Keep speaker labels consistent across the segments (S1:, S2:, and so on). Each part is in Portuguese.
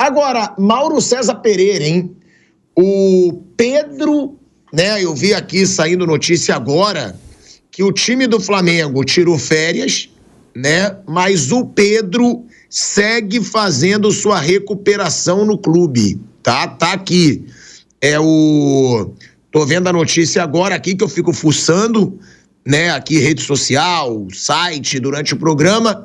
S1: Agora, Mauro César Pereira, hein? O Pedro, né? Eu vi aqui saindo notícia agora que o time do Flamengo tirou férias, né? Mas o Pedro segue fazendo sua recuperação no clube, tá? Tá aqui. Tô vendo a notícia agora aqui que eu fico fuçando, né? Aqui rede social, site, durante o programa.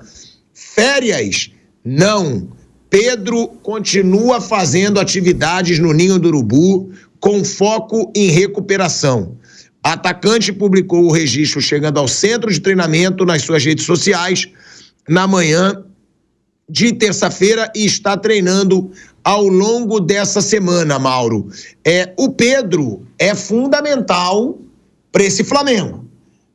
S1: Férias? Não. Pedro continua fazendo atividades no Ninho do Urubu com foco em recuperação. A atacante publicou o registro chegando ao centro de treinamento nas suas redes sociais na manhã de terça-feira e está treinando ao longo dessa semana, Mauro. O Pedro é fundamental para esse Flamengo,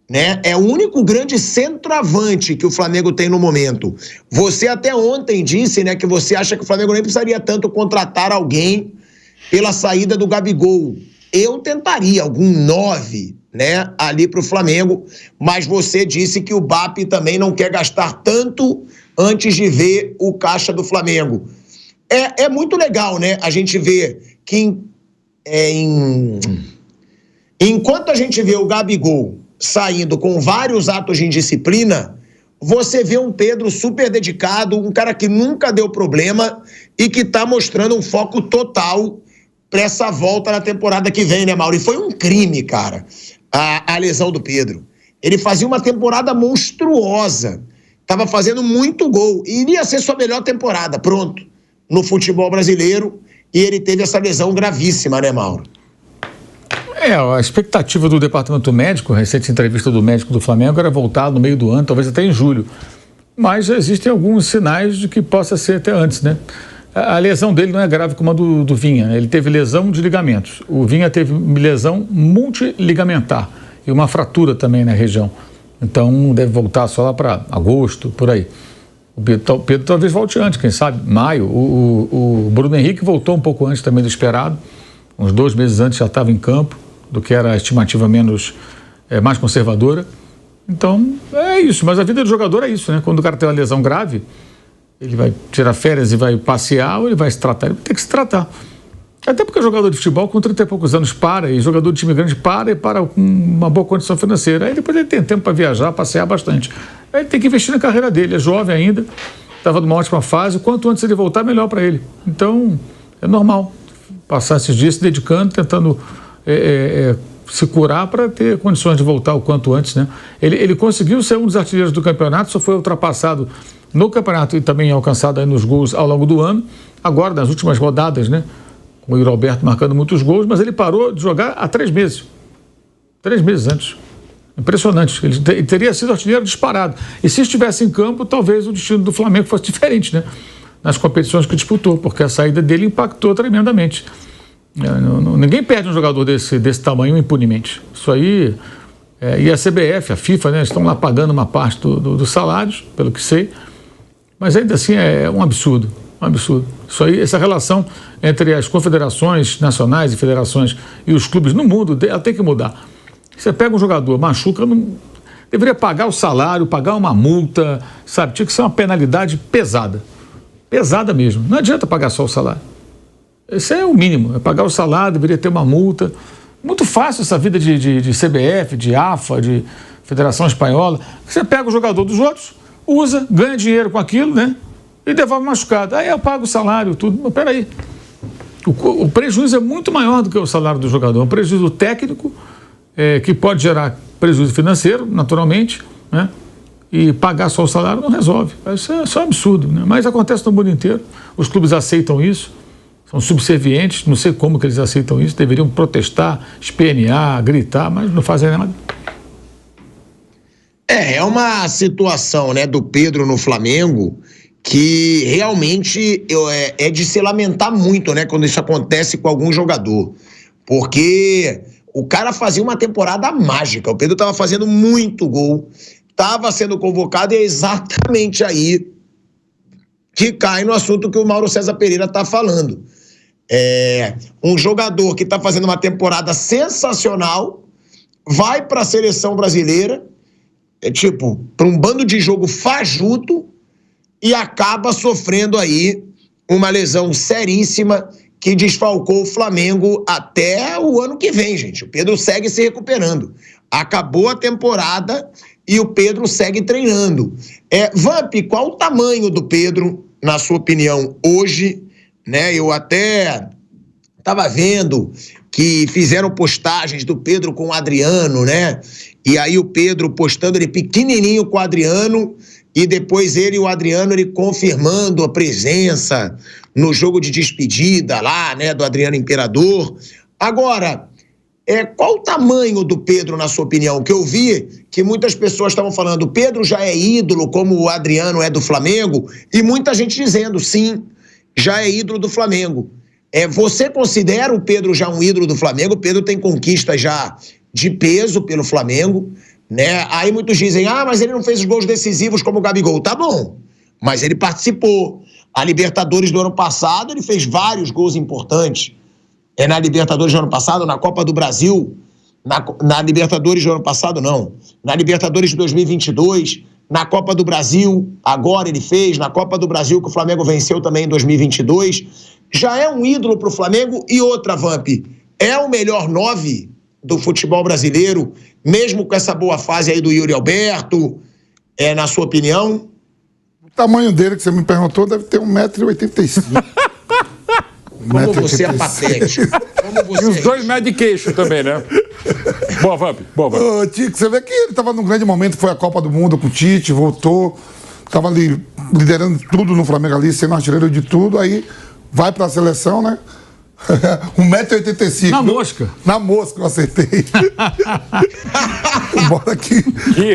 S1: né? É o único grande centroavante que o Flamengo tem no momento. Você até ontem disse, né, que você acha que o Flamengo nem precisaria tanto contratar alguém pela saída do Gabigol. Eu tentaria algum 9, né, ali para o Flamengo, mas você disse que o BAP também não quer gastar tanto antes de ver o caixa do Flamengo. É muito legal, né, a gente ver que enquanto a gente vê o Gabigol saindo com vários atos de indisciplina, você vê um Pedro super dedicado, um cara que nunca deu problema e que tá mostrando um foco total para essa volta na temporada que vem, né, Mauro? E foi um crime, cara, a lesão do Pedro. Ele fazia uma temporada monstruosa, tava fazendo muito gol, e iria ser sua melhor temporada, pronto, no futebol brasileiro, e ele teve essa lesão gravíssima, né, Mauro?
S2: A expectativa do departamento médico, a recente entrevista do médico do Flamengo, era voltar no meio do ano, talvez até em julho. Mas já existem alguns sinais de que possa ser até antes, né? A lesão dele não é grave como a do Vinha, né? Ele teve lesão de ligamentos. O Vinha teve lesão multiligamentar e uma fratura também na região. Então deve voltar só lá para agosto, por aí. O Pedro talvez volte antes, quem sabe, maio. O Bruno Henrique voltou um pouco antes também do esperado. Uns 2 meses antes já estava em campo, do que era a estimativa mais conservadora. Então, é isso. Mas a vida do jogador é isso, né? Quando o cara tem uma lesão grave, ele vai tirar férias e vai passear ou ele vai se tratar? Ele vai ter que se tratar. Até porque o jogador de futebol com 30 e poucos anos para, e jogador de time grande para com uma boa condição financeira. Aí depois ele tem tempo para viajar, passear bastante. Aí ele tem que investir na carreira dele. É jovem ainda, estava numa ótima fase. Quanto antes ele voltar, melhor para ele. Então, é normal passar esses dias se dedicando, tentando se curar para ter condições de voltar o quanto antes, né? Ele conseguiu ser um dos artilheiros do campeonato, só foi ultrapassado no campeonato e também alcançado aí nos gols ao longo do ano. Agora, nas últimas rodadas, né? Com o Yuri Alberto marcando muitos gols, mas ele parou de jogar há 3 meses. 3 meses antes. Impressionante. Ele teria sido artilheiro disparado. E se estivesse em campo, talvez o destino do Flamengo fosse diferente, né? Nas competições que disputou, porque a saída dele impactou tremendamente. Ninguém perde um jogador desse tamanho impunemente. Isso aí, e a CBF, a FIFA, né, estão lá pagando uma parte dos salários, pelo que sei, mas ainda assim é um absurdo, um absurdo. Isso aí, essa relação entre as confederações nacionais e federações e os clubes no mundo, ela tem que mudar. Você pega um jogador, machuca, deveria pagar o salário, pagar uma multa, sabe? Tinha que ser uma penalidade pesada. Pesada mesmo. Não adianta pagar só o salário. Esse é o mínimo. É pagar o salário, deveria ter uma multa. Muito fácil essa vida de CBF, de AFA, de Federação Espanhola. Você pega o jogador dos outros, usa, ganha dinheiro com aquilo, né? E devolve machucado. Aí eu pago o salário, tudo. Mas peraí. O prejuízo é muito maior do que o salário do jogador. É um prejuízo técnico, que pode gerar prejuízo financeiro, naturalmente, né? E pagar só o salário não resolve. Isso é só absurdo, né? Mas acontece no mundo inteiro. Os clubes aceitam isso, são subservientes, não sei como que eles aceitam isso, deveriam protestar, espernear, gritar, mas não fazem nada.
S1: É uma situação, né, do Pedro no Flamengo que realmente é de se lamentar muito, né, quando isso acontece com algum jogador. Porque o cara fazia uma temporada mágica, o Pedro estava fazendo muito gol, estava sendo convocado e é exatamente aí que cai no assunto que o Mauro César Pereira está falando. Um jogador que está fazendo uma temporada sensacional, vai para a seleção brasileira, para um bando de jogo fajuto e acaba sofrendo aí uma lesão seríssima que desfalcou o Flamengo até o ano que vem, gente. O Pedro segue se recuperando. Acabou a temporada e o Pedro segue treinando. Vamp, qual o tamanho do Pedro, na sua opinião, hoje? Né? Eu até estava vendo que fizeram postagens do Pedro com o Adriano, né? E aí o Pedro postando ele pequenininho com o Adriano e depois ele e o Adriano ele confirmando a presença no jogo de despedida lá, né, do Adriano Imperador. Agora, qual o tamanho do Pedro, na sua opinião? Que eu vi que muitas pessoas estavam falando, o Pedro já é ídolo, como o Adriano é do Flamengo, e muita gente dizendo, sim, já é ídolo do Flamengo. Você considera o Pedro já um ídolo do Flamengo? O Pedro tem conquistas já de peso pelo Flamengo, né? Aí muitos dizem, mas ele não fez os gols decisivos como o Gabigol. Tá bom, mas ele participou. A Libertadores do ano passado, ele fez vários gols importantes. Na Libertadores do ano passado, na Copa do Brasil, na Libertadores do ano passado, não. Na Libertadores de 2022, na Copa do Brasil, agora ele fez, na Copa do Brasil, que o Flamengo venceu também em 2022. Já é um ídolo pro Flamengo. E outra, Vamp, é o melhor 9 do futebol brasileiro, mesmo com essa boa fase aí do Yuri Alberto, na sua opinião?
S3: O tamanho dele, que você me perguntou, deve ter 1,85 m.
S1: Como você é patético.
S2: E os 2 metros de queixo também, né? Boa, Vamp.
S3: Ô, Tico, você vê que ele estava num grande momento, foi a Copa do Mundo com o Tite, voltou, estava ali liderando tudo no Flamengo ali, sendo artilheiro de tudo, aí vai para a seleção, né? 1,85 m.
S2: Na mosca.
S3: Na mosca, eu acertei. Bora aqui.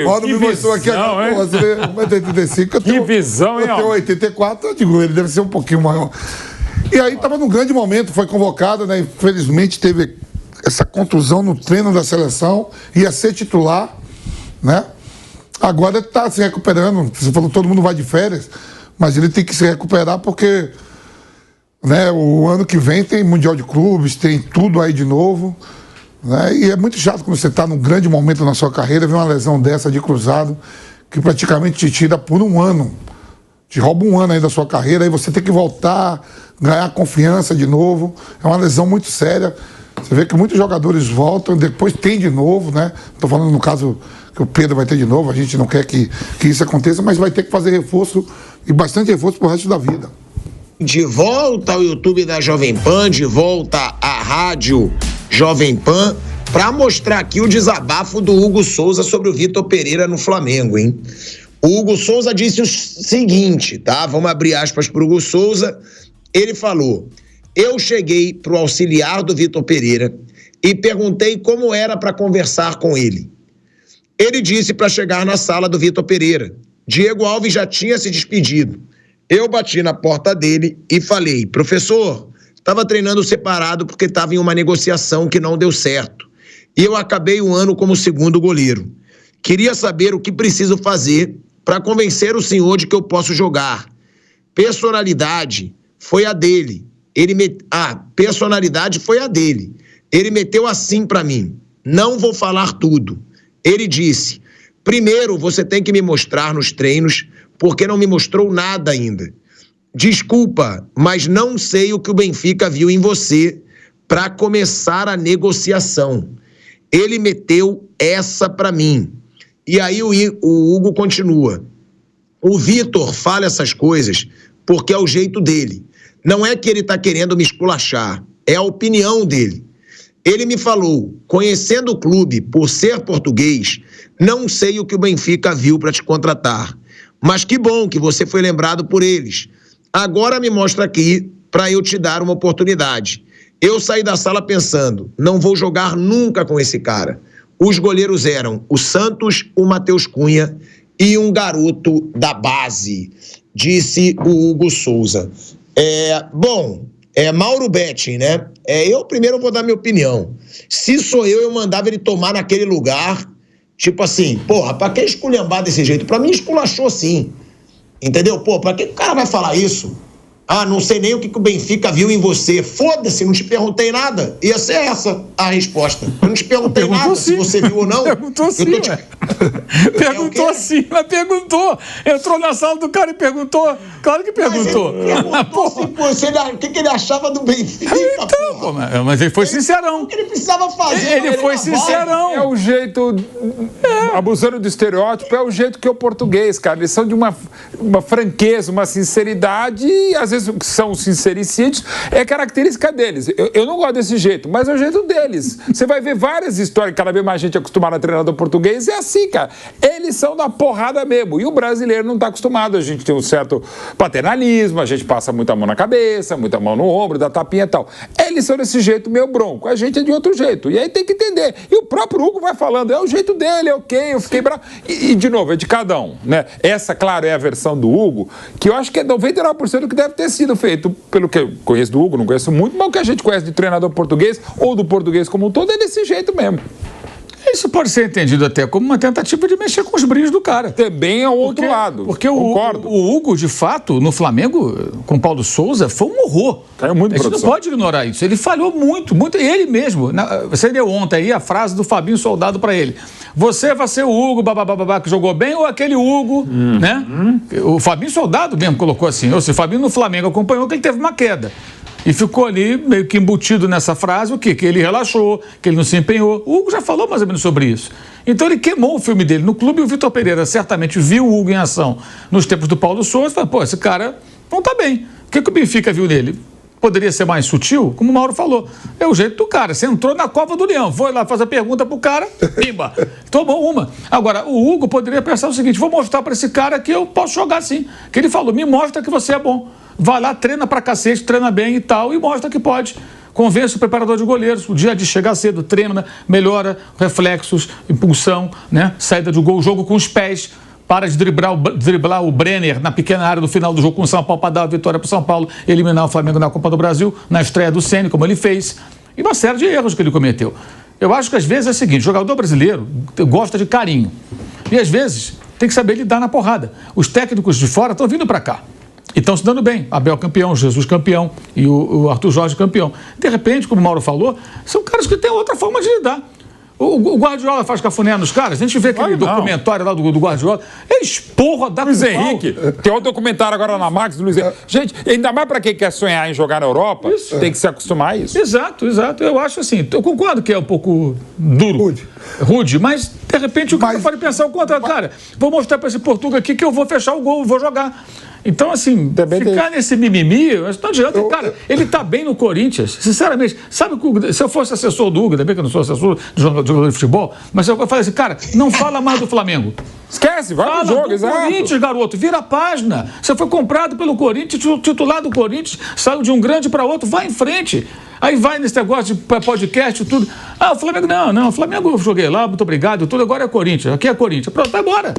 S3: Bora me mostrou aqui agora. 1,85 m.
S2: Que visão, hein?
S3: Eu tenho 84, eu digo, ele deve ser um pouquinho maior. E aí estava num grande momento, foi convocado, né? Infelizmente teve essa contusão no treino da seleção, ia ser titular, né? Agora ele está se recuperando. Você falou que todo mundo vai de férias, mas ele tem que se recuperar porque, né, o ano que vem tem Mundial de Clubes, tem tudo aí de novo, né? E é muito chato quando você está num grande momento na sua carreira, ver uma lesão dessa de cruzado, que praticamente te tira por um ano, te rouba um ano aí da sua carreira, aí você tem que voltar, ganhar confiança de novo. É uma lesão muito séria. Você vê que muitos jogadores voltam, depois tem de novo, né? Estou falando no caso que o Pedro vai ter de novo, a gente não quer que isso aconteça, mas vai ter que fazer reforço, e bastante reforço pro resto da vida.
S1: De volta ao YouTube da Jovem Pan, de volta à rádio Jovem Pan, para mostrar aqui o desabafo do Hugo Souza sobre o Vitor Pereira no Flamengo, hein? O Hugo Souza disse o seguinte, tá? Vamos abrir aspas para o Hugo Souza. Ele falou: eu cheguei pro auxiliar do Vitor Pereira e perguntei como era para conversar com ele. Ele disse para chegar na sala do Vitor Pereira. Diego Alves já tinha se despedido. Eu bati na porta dele e falei: professor, estava treinando separado porque estava em uma negociação que não deu certo. E eu acabei o ano como segundo goleiro. Queria saber o que preciso fazer para convencer o senhor de que eu posso jogar. Personalidade foi a dele. Personalidade foi a dele. Ele meteu assim para mim: não vou falar tudo. Ele disse: primeiro você tem que me mostrar nos treinos, porque não me mostrou nada ainda. Desculpa, mas não sei o que o Benfica viu em você para começar a negociação. Ele meteu essa para mim. E aí o Hugo continua: o Vitor fala essas coisas porque é o jeito dele. Não é que ele está querendo me esculachar, é a opinião dele. Ele me falou: conhecendo o clube por ser português, não sei o que o Benfica viu para te contratar. Mas que bom que você foi lembrado por eles. Agora me mostra aqui para eu te dar uma oportunidade. Eu saí da sala pensando: não vou jogar nunca com esse cara. Os goleiros eram o Santos, o Matheus Cunha e um garoto da base, disse o Hugo Souza. Mauro Betting, né? Eu primeiro vou dar minha opinião. Se sou eu mandava ele tomar naquele lugar, tipo assim, porra, pra que esculhambar desse jeito? Pra mim esculachou sim, entendeu? Pô, pra que o cara vai falar isso? Ah, não sei nem o que o Benfica viu em você. Foda-se, não te perguntei nada. Ia ser essa a resposta. Eu não te perguntei nada se você viu ou não.
S2: Perguntou sim, Perguntou sim, mas perguntou. Entrou na sala do cara e perguntou. Claro que perguntou.
S1: Mas ele perguntou o que ele achava do Benfica,
S2: então, pô, mas ele foi sincerão.
S1: O que ele precisava fazer?
S2: Ele foi sincerão.
S4: É o jeito, abusando do estereótipo, é o jeito que é o português, cara. Eles são de uma franqueza, uma sinceridade, e às vezes são sincericídios, é característica deles. Eu não gosto desse jeito, mas é o jeito deles. Você vai ver várias histórias, cada vez mais gente acostumada a treinador português, é assim, cara. Eles são da porrada mesmo. E o brasileiro não está acostumado. A gente tem um certo paternalismo, a gente passa muita mão na cabeça, muita mão no ombro, dá tapinha e tal. Eles são desse jeito meio bronco, a gente é de outro jeito. E aí tem que entender. E o próprio Hugo vai falando, é o jeito dele, é ok, eu fiquei bravo. E de novo, é de cada um, né? Essa, claro, é a versão do Hugo, que eu acho que é 99% do que deve ter sido feito, pelo que eu conheço do Hugo, não conheço muito, mas o que a gente conhece de treinador português, ou do português como um todo, é desse jeito mesmo.
S2: Isso pode ser entendido até como uma tentativa de mexer com os brilhos do cara.
S4: Também é o outro lado.
S2: Porque o Hugo, de fato, no Flamengo, com o Paulo Souza, foi um horror.
S4: Caiu muito,
S2: a gente não pode ignorar isso. Ele falhou muito, muito. Ele mesmo. Você deu ontem aí a frase do Fabinho Soldado pra ele. Você vai ser o Hugo, babá, que jogou bem, ou aquele Hugo, né? O Fabinho Soldado mesmo colocou assim. Ou seja, o Fabinho no Flamengo acompanhou que ele teve uma queda. E ficou ali meio que embutido nessa frase, o quê? Que ele relaxou, que ele não se empenhou. O Hugo já falou mais ou menos sobre isso. Então ele queimou o filme dele no clube e o Vitor Pereira certamente viu o Hugo em ação nos tempos do Paulo Souza e falou, pô, esse cara não tá bem. O que o Benfica viu nele? Poderia ser mais sutil? Como o Mauro falou, é o jeito do cara. Você entrou na cova do leão, foi lá fazer a pergunta pro cara, pimba, tomou uma. Agora, o Hugo poderia pensar o seguinte, vou mostrar para esse cara que eu posso jogar sim. Que ele falou, me mostra que você é bom. Vai lá, treina pra cacete, treina bem e tal, e mostra que pode. Convence o preparador de goleiros, o dia de chegar cedo, treina, melhora reflexos, impulsão, né? Saída de gol, jogo com os pés, para de driblar o Brenner na pequena área do final do jogo com o São Paulo para dar a vitória para o São Paulo, eliminar o Flamengo na Copa do Brasil, na estreia do Ceni, como ele fez, e uma série de erros que ele cometeu. Eu acho que às vezes é o seguinte, o jogador brasileiro gosta de carinho, e às vezes tem que saber lidar na porrada. Os técnicos de fora estão vindo para cá. E estão se dando bem. Abel campeão, Jesus campeão e o Arthur Jorge campeão. De repente, como o Mauro falou, são caras que têm outra forma de lidar. O Guardiola faz cafuné nos caras. A gente vê aquele documentário lá do Guardiola. Ele esporra da
S4: Luiz Henrique. Tem outro documentário agora na Max do Luiz Henrique. Gente, ainda mais para quem quer sonhar em jogar na Europa, tem que se acostumar a isso.
S2: Exato. Eu acho assim. Eu concordo que é um pouco duro. Rude, mas de repente o cara pode pensar o contrário. Cara, vou mostrar para esse Portuga aqui que eu vou fechar o gol, vou jogar. Então, assim, ficar nesse mimimi, não adianta. Cara, ele tá bem no Corinthians, sinceramente. Sabe que se eu fosse assessor do Hugo, ainda bem que eu não sou assessor de jogador de futebol, mas eu falei assim, cara, não fala mais do Flamengo.
S4: Esquece, vai pro jogo, exato.
S2: Corinthians, garoto, vira a página. Você foi comprado pelo Corinthians, titular do Corinthians, saiu de um grande para outro, vai em frente. Aí vai nesse negócio de podcast e tudo. Ah, o Flamengo, não, o Flamengo eu joguei lá, muito obrigado, tudo, agora é Corinthians, aqui é Corinthians. Pronto, vai embora.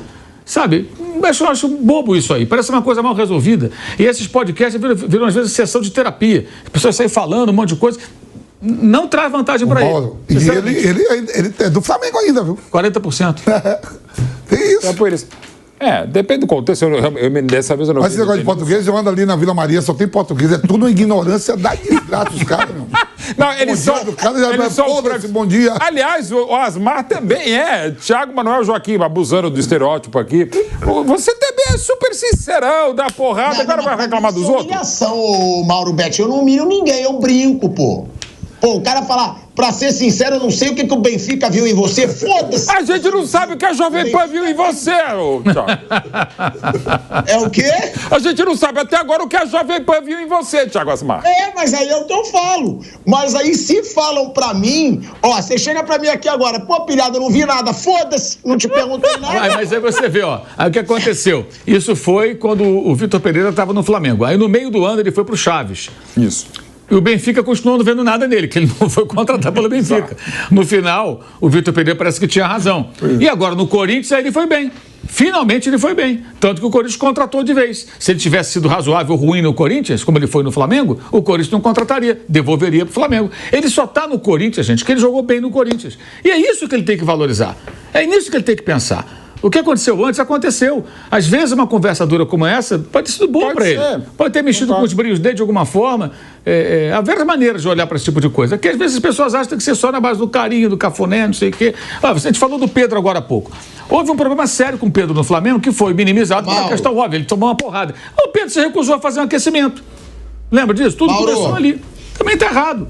S2: Sabe, eu acho bobo isso aí, parece uma coisa mal resolvida. E esses podcasts viram às vezes sessão de terapia. As pessoas saem falando um monte de coisa. Não traz vantagem para ele.
S3: E ele é do Flamengo ainda, viu?
S2: 40%.
S3: Tem isso.
S4: É por isso. Depende do contexto. Dessa vez eu não.
S3: Mas esse negócio de português, eu ando ali na Vila Maria, só tem português. É tudo ignorância da desgraça, os caras, meu.
S4: Não, eles são.
S3: Bom dia.
S4: Aliás, o Asmar também é. Thiago Manuel Joaquim, abusando do estereótipo aqui. Você também é super sincerão, dá porrada, agora vai reclamar dos outros.
S1: Humilhação, Mauro Betti. Eu não humilho ninguém, eu brinco, pô. Pô, o cara falar, pra ser sincero, eu não sei o que o Benfica viu em você, foda-se.
S4: A gente não sabe o que a Jovem Pan viu em você, Thiago.
S1: É o quê?
S4: A gente não sabe até agora o que a Jovem Pan viu em você, Thiago Asmar.
S1: Mas aí é o que eu falo. Mas aí se falam pra mim, você chega pra mim aqui agora, pô, pilhado, eu não vi nada, foda-se, não te perguntei nada.
S2: Mas aí você vê, aí o que aconteceu? Isso foi quando o Vitor Pereira estava no Flamengo. Aí no meio do ano ele foi pro Chaves.
S4: Isso.
S2: E o Benfica continuou não vendo nada nele, que ele não foi contratado pelo Benfica. No final, o Vitor Pereira parece que tinha razão. E agora, no Corinthians, aí ele foi bem. Finalmente ele foi bem. Tanto que o Corinthians contratou de vez. Se ele tivesse sido razoável ou ruim no Corinthians, como ele foi no Flamengo, o Corinthians não contrataria, devolveria pro Flamengo. Ele só tá no Corinthians, gente, que ele jogou bem no Corinthians. E é isso que ele tem que valorizar. É nisso que ele tem que pensar. O que aconteceu antes, aconteceu. Às vezes, uma conversa dura como essa pode ter sido bom para ele. Pode ter mexido com os brilhos dele de alguma forma. Há várias maneiras de olhar para esse tipo de coisa. Que às vezes as pessoas acham que tem que ser só na base do carinho, do cafuné, não sei o quê. A gente falou do Pedro agora há pouco. Houve um problema sério com o Pedro no Flamengo, que foi minimizado por uma questão óbvia. Ele tomou uma porrada. O Pedro se recusou a fazer um aquecimento. Lembra disso? Tudo começou ali. Também está errado.